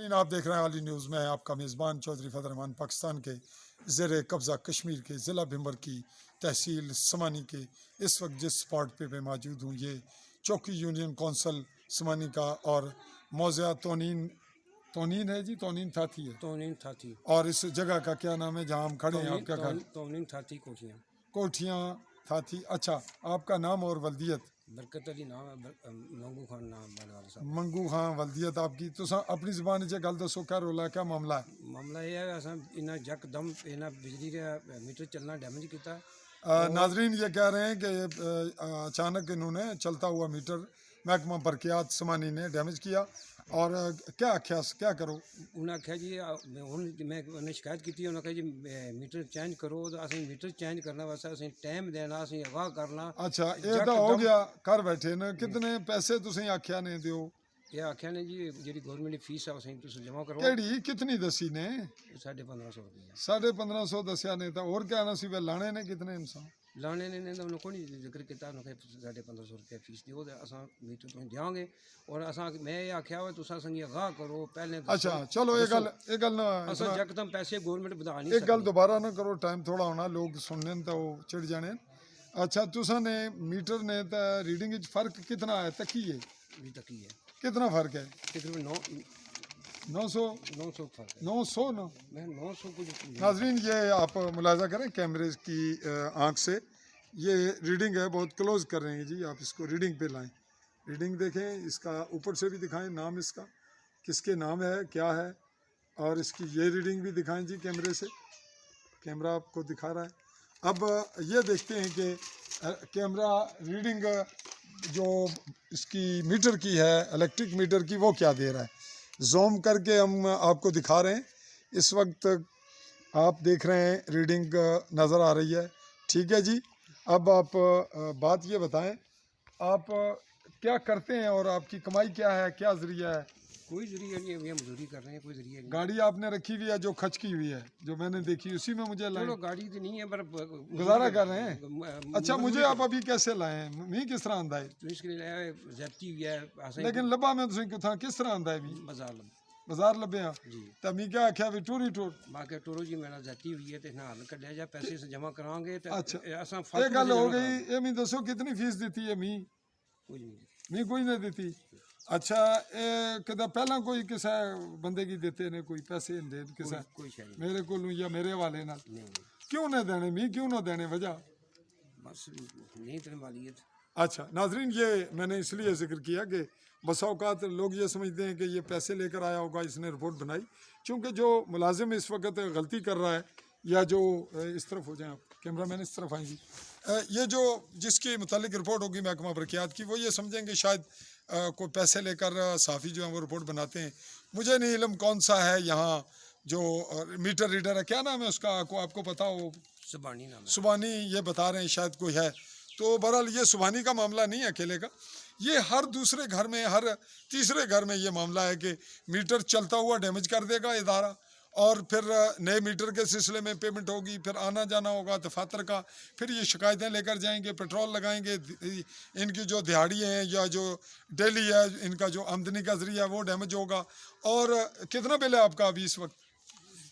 नाज़रीन, आप देख रहे हैं आली न्यूज़ में। आपका मेज़बान चौधरी फजल रहमान पाकिस्तान के ज़ेर कब्ज़ा कश्मीर के ज़िला भिंबर की तहसील समानी के इस वक्त जिस स्पॉट पे मैं मौजूद हूँ, ये चौकी यूनियन कौंसल समानी का और मौज़ा तोनीन तोनीन है जी, तोनीन थाती है। तोनीन थाती और इस जगह का क्या नाम है जहाँ हम खड़े हैं? आपका घर तोनीन थाती कोठियाँ कोठियाँ थाती। अच्छा, आपका नाम और वल्दियत? बरकत अली नाम है, मंगू खान नाम वाले साहब। मंगू खां वल्दियत आपकी? तो अपनी ज़बान च गल दसो, क्या रोला है, क्या मामला है? मामला ये है असा इन्हें यकदम इन्हें बिजली का मीटर चलना डैमेज किया। नाजरीन ये कह रहे हैं कि अचानक इन्होंने चलता हुआ मीटर महकमा बरकियात समानी ने डैमेज किया। और क्या आख्या, क्या करो? उन्हें आख्या जी मैं उन्हें शिकायत की, उन्हें कहा जी मीटर चेंज करो। तो असं मीटर चेंज करने वास्ते असं टाइम देना, असं आगाह करना। अच्छा, ये तो हो गया, कर बैठे न। कितने पैसे तुसें आख्या ने दियो? ये आख्या ने जी जी गवर्नमेंट की फीस है उसे जमा करो। केड़ी कितनी दसी ने? 1550 रुपया। 1550 दसिया ने। तो और क्या ना सी वे लाने ने कितने इंसान? लाने ने तो उन्होंने कोई जिक्र किया, उन्होंने 1550 रुपया फीस दियो तो असा मीटर तुम देंगे। और असा मैं ये आख्या हुआ तुसा संगी आगाह करो पहले। अच्छा चलो, एक गल ना, असा यकदम पैसे गवर्नमेंट बता नहीं एक गल दोबारा ना करो, टाइम थोड़ा होना, लोग सुनने तो वो चिड़ जाने। अच्छा, तुसा ने मीटर ने तो रीडिंग फर्क कितना है? तकी है अभी तक ही है, कितना फर्क है? तकरीबन 900 फर्क है। 900 ना? मैं 900 कुछ। नाजरीन, ये आप मुलाजा करें कैमरे की आंख से, ये रीडिंग है, बहुत क्लोज कर रहे हैं जी। आप इसको रीडिंग पे लाएं, रीडिंग देखें, इसका ऊपर से भी दिखाएं, नाम इसका किसके नाम है, क्या है। और इसकी ये रीडिंग भी दिखाएं जी कैमरे से, कैमरा आपको दिखा रहा है। अब ये देखते हैं कि कैमरा रीडिंग जो इसकी मीटर की है, इलेक्ट्रिक मीटर की, वो क्या दे रहा है। जूम करके हम आपको दिखा रहे हैं। इस वक्त आप देख रहे हैं रीडिंग नज़र आ रही है, ठीक है जी। अब आप बात ये बताएं, आप क्या करते हैं और आपकी कमाई क्या है, क्या ज़रिया है? कोई जरिया नहीं है, भैया मजदूरी कर रहे हैं, कोई जरिया नहीं। गाड़ी आपने रखी हुई है जो खचकी हुई है, जो मैंने देखी, उसी में मुझे लाए? चलो गाड़ी तो नहीं है पर गुजारा कर रहे हैं। अच्छा, मुझे आप अभी कैसे लाए हैं? मी किस तरह आंदा है? तो इसके लिए जब्ती हुई है लेकिन लब्बा में तुम कुथा किस तरह आंदा है? भी बाजार बाजार लब्या जी। तो मी क्या आख्या भी टूरी टूर बाकी टूरो जी मेरा जब्ती हुई है तो इन्हें हल कर लिया जाए, पैसे से जमा करांगे तो अच्छा, असा ये गल हो गई। ये मी दसो कितनी फीस दी है? मी कोई नहीं, मी कोई नहीं दी। अच्छा, ये कदा पहला कोई किसा बंदे की देते ने कोई पैसे दे किसा कोई शायद मेरे को या मेरे वाले ना? नहीं। क्यों ना देने? मी क्यों ना देने? वजह बस नहीं तेरे मालियत। अच्छा नाजरीन, ये मैंने इसलिए जिक्र किया कि बसा औकात लोग ये समझते हैं कि ये पैसे लेकर आया होगा, इसने रिपोर्ट बनाई। क्योंकि जो मुलाजिम इस वक्त गलती कर रहा है, या जो इस तरफ हो जाए आप, कैमरा मैन इस तरफ आएंगी, ये जो जिसके मुतालिक रिपोर्ट होगी महकमा बरकियात की, वो ये समझेंगे शायद कोई पैसे लेकर साफ़ी जो है वो रिपोर्ट बनाते हैं। मुझे नहीं इल्म कौन सा है यहाँ जो मीटर रीडर है, क्या नाम है उसका, आपको पता हो? सुबानी नाम है। सुबानी ये बता रहे हैं शायद कोई है। तो बहरहाल ये सुबानी का मामला नहीं है अकेले का, ये हर दूसरे घर में, हर तीसरे घर में ये मामला है कि मीटर चलता हुआ डैमेज कर देगा इदारा, और फिर नए मीटर के सिलसिले में पेमेंट होगी, फिर आना जाना होगा दफातर का, फिर ये शिकायतें लेकर जाएंगे, पेट्रोल लगाएंगे, इनकी जो दिहाड़ी है या जो डेली है, इनका जो आमदनी का जरिया है वो डैमेज होगा। और कितना बिल है आपका अभी इस वक्त?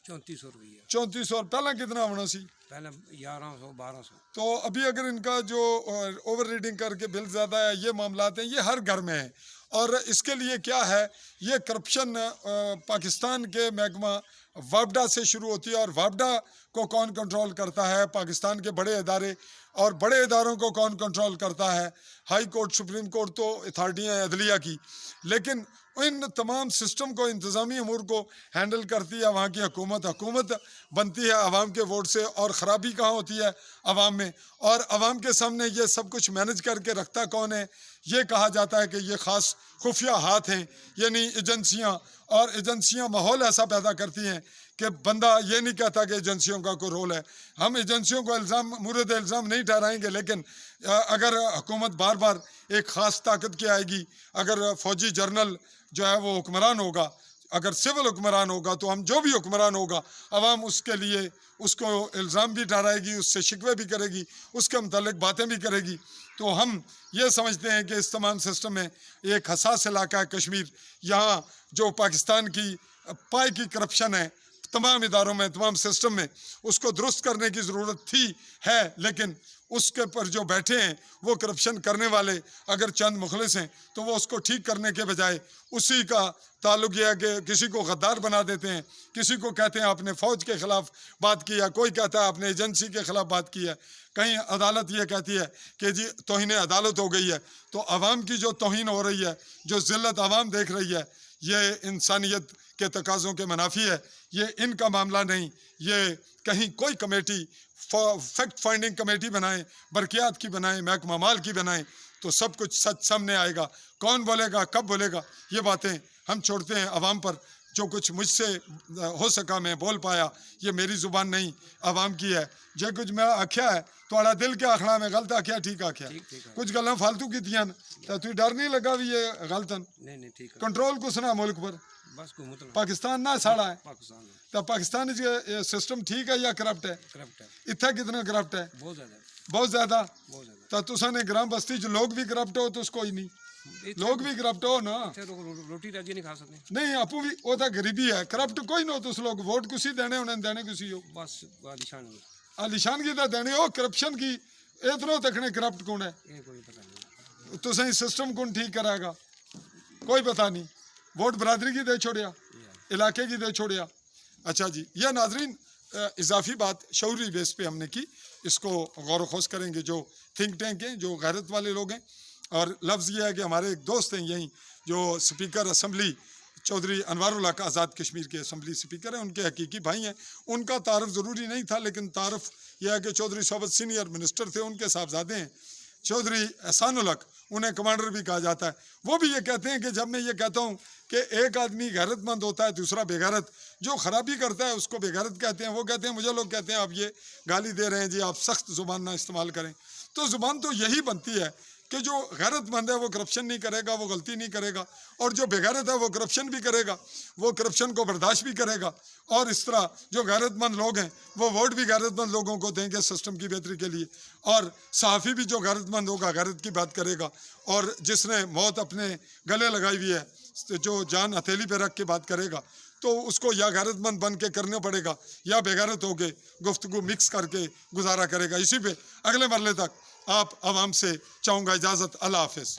3400 रुपया। 3400। और पहला कितना होना सी? पहले 1100 1200। तो अभी अगर इनका जो ओवर रीडिंग करके बिल ज़्यादा है, ये मामलात हैं, ये हर घर में है। और इसके लिए क्या है, ये करप्शन पाकिस्तान के महकमा वापडा से शुरू होती है। और वापडा को कौन कंट्रोल करता है? पाकिस्तान के बड़े इदारे। और बड़े इदारों को कौन कंट्रोल करता है? हाई कोर्ट, सुप्रीम कोर्ट तो अथॉरिटियाँ हैं अदलिया की, लेकिन इन तमाम सिस्टम को, इंतज़ामी अमूर को हैंडल करती है वहाँ की हुकूमत। हुकूमत बनती है आवाम के वोट से, और ख़राबी कहाँ होती है? आवाम में। और आवाम के सामने ये सब कुछ मैनेज करके रखता कौन है? ये कहा जाता है कि ये ख़ास खुफिया हाथ हैं, यानी एजेंसियाँ। और एजेंसियाँ माहौल ऐसा पैदा करती हैं कि बंदा ये नहीं कहता कि एजेंसियों का कोई रोल है। हम एजेंसियों को इल्ज़ाम, मुर्द इल्ज़ाम नहीं ठहराएंगे, लेकिन अगर हुकूमत बार बार एक ख़ास ताकत की आएगी, अगर फ़ौजी जर्नल जो है वो हुक्मरान होगा, अगर सिविल हुक्मरान होगा, तो हम जो भी हुक्मरान होगा, अवाम उसके लिए उसको इल्ज़ाम भी ठहराएगी, उससे शिकवे भी करेगी, उसके मुतालिक बातें भी करेगी। तो हम ये समझते हैं कि इस तमाम सिस्टम में एक हसास इलाका है कश्मीर। यहाँ जो पाकिस्तान की पाई की करप्शन है तमाम इदारों में, तमाम सिस्टम में, उसको दुरुस्त करने की ज़रूरत थी है, लेकिन उसके पर जो बैठे हैं वो करप्शन करने वाले अगर चंद मुखलिस हैं तो वो उसको ठीक करने के बजाय उसी का ताल्लुक यह है कि किसी को गद्दार बना देते हैं, किसी को कहते हैं आपने फ़ौज के ख़िलाफ़ बात की है, कोई कहता है आपने एजेंसी के ख़िलाफ़ बात की है, कहीं अदालत ये कहती है कि जी तौहीन अदालत हो गई है। तो आवाम की जो तौहीन हो रही है, जो ज़िल्लत आवाम देख रही है, ये इंसानियत के तकाज़ों के मुनाफी है। ये इनका मामला नहीं, ये कहीं कोई कमेटी फैक्ट फाइंडिंग कमेटी बनाएं, बरकियात की बनाएं, महकमा माल की बनाएं, तो सब कुछ सच सामने आएगा। कौन बोलेगा, कब बोलेगा, ये बातें हम छोड़ते हैं आवाम पर। जो कुछ मुझसे हो सका मैं बोल पाया, ये मेरी ज़ुबान नहीं आवाम की है। जो कुछ मैं आख्या है थोड़ा दिल के आखड़ा में गलत आख्या ठीक आख्या, कुछ गल्लां फालतू कीतियां तो तुझे डर नहीं लगा भी ये गलतन नहीं ठीक है कंट्रोल कुछ ना मुल्क पर। बस को मतलब पाकिस्तान ना साड़ा है पाकिस्तान में तो पाकिस्तान ये सिस्टम ठीक है या करप्ट है? करप्ट है, इतना कितना करप्ट है? बहुत ज़्यादा बहुत ज़्यादा। बहुत ज़्यादा। तो तुसा ने ग्राम बस्ती च लोग भी करप्ट हो तो कोई नहीं, लोग भी करप्ट हो ना। इत्थे लोग रोटी राजी नहीं खा सकते, नहीं आपू भी वो तो गरीबी है, करप्ट कोई ना हो तुस लोग वोट कुसी देने उन्हें देने कुसी हो, बस आलिशान है, आलिशान की तो देने हो, करप्शन की इतनो तकने करप्ट कौन है? ये कोई पता नहीं। तुसें सिस्टम कौन ठीक कराएगा? कोई पता नहीं। वोट बरादरी की दे छोड़िया, इलाके की दे छोड़िया। अच्छा जी, यह नाजरीन इजाफी बात शऊरी बेस पे हमने की, इसको गौर खोज करेंगे जो थिंक टैंक हैं, जो गैरत वाले लोग हैं। और लफ्ज़ ये है कि हमारे एक दोस्त हैं यहीं जो स्पीकर असम्बली चौधरी अनवारुल हक आज़ाद कश्मीर के असम्बली स्पीकर हैं, उनके हकीकी भाई हैं। उनका तारफ़ ज़रूरी नहीं था, लेकिन तारफ़ यह है कि चौधरी सोबत सीनियर मिनिस्टर थे, उनके साहबजादे हैं चौधरी एहसानुल हक, उन्हें कमांडर भी कहा जाता है। वो भी ये कहते हैं कि जब मैं ये कहता हूँ कि एक आदमी गैरतमंद होता है, दूसरा बेगैरत, जो खराबी करता है उसको बेगैरत कहते हैं। वो कहते हैं, मुझे लोग कहते हैं आप ये गाली दे रहे हैं जी, आप सख्त ज़ुबान ना इस्तेमाल करें। तो ज़ुबान तो यही बनती है कि जो गैरतमंद है वो करप्शन नहीं करेगा, वो गलती नहीं करेगा, और जो बेगैरत है वो करप्शन भी करेगा, वो करप्शन को बर्दाश्त भी करेगा। और इस तरह जो गैरतमंद लोग हैं वो वोट भी गैरतमंद लोगों को देंगे सिस्टम की बेहतरी के लिए। और सहाफ़ी भी जो गैरतमंद होगा गैरत की बात करेगा, और जिसने मौत अपने गले लगाई हुई है, जो जान हथेली पे रख के बात करेगा, तो उसको या गैरतमंद बन के करना पड़ेगा या बेगैरत होके गुफ्तगू मिक्स करके गुजारा करेगा। इसी पे अगले मरले तक आप आवाम से चाहूँगा इजाज़त। अल्लाह हाफ़िज़।